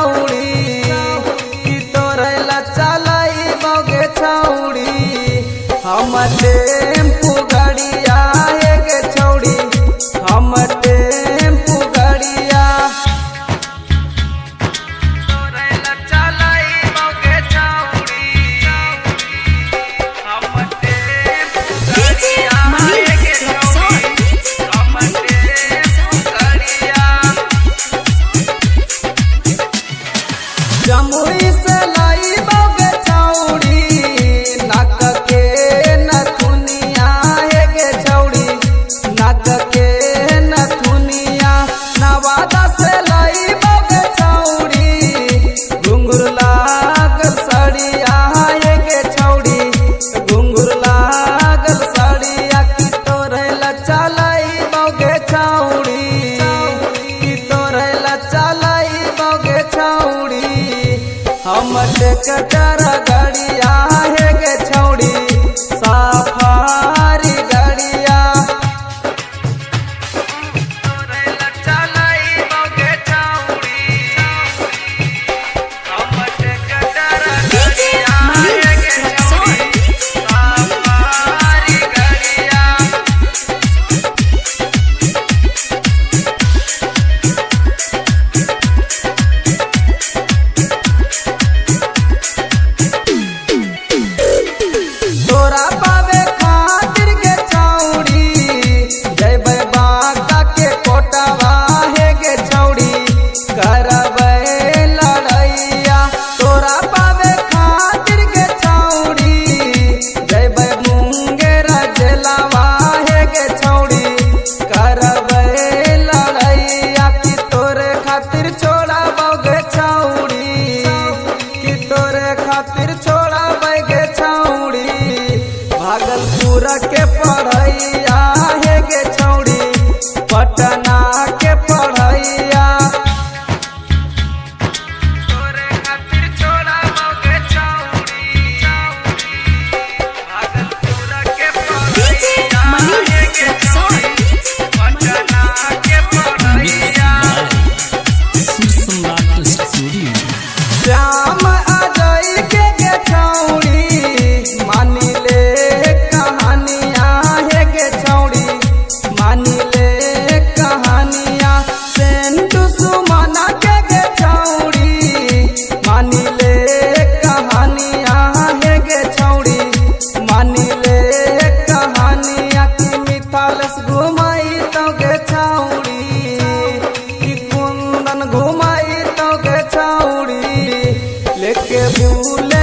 छौड़ी कि तोरेला चलाई बगे छौड़ी हम टेम्पू गाड़िया गे छौड़ी हम टेम्पू गाड़िया तोरेला चलाई बगे छौड़ी हम टेम्पू गाड़िया गे छौड़ी हम टेम्पू गाड़िया जमुई से लाई बगे छौड़ी नाक के नथुनिया गे छौड़ी नाक के नथुनिया नवादा से लाई बगे छौड़ी घुंघरू लागल साड़िया गे छौड़ी घुंघरू लागल साड़िया कि तोरेला चलाई बगे छौड़ी कि तोरेला चलाई बगे छौड़ी हम टेक्टर गाड़िया गे छौड़ी सफारी गाड़िया तोरेला चलाई बगे छौड़ी हम टेक्टर गाड़िया गे छौड़ी सफारी गाड़िया तोरा पावे खातिर गे छौड़ी जैबै बांका के कोटवा गे छौड़ी करबै लड़ैया तोरा पावे खातिर गे छौड़ी जैबै मुंगेर जेलवा गे छौड़ी करबै लड़ैया कि तोरे खातिर छोड़ाबौ गे छौड़ी कि तोरे खातिर छोड़ाबै गे छौड़ी भागलपुर के पढ़ैया गे छौड़ी पटना के पढ़ैया तोरे खातिर छोड़ाबौ गे छौड़ी भागलपुर के पढ़ैया गे छौड़ी पटना के पढ़ैया श्याम अजय के गे छौड़ी मानी ले कहानिया गे छौड़ी मानी ले कहानिया सेंटू सुमना के गे छौड़ी मानी ले कहानिया गे छौड़ी मानी ले कहानिया कि मिथालस घुमाई तो गे छौड़ी कि कुंदन घुमाई तो गे छौड़ी लेके भूल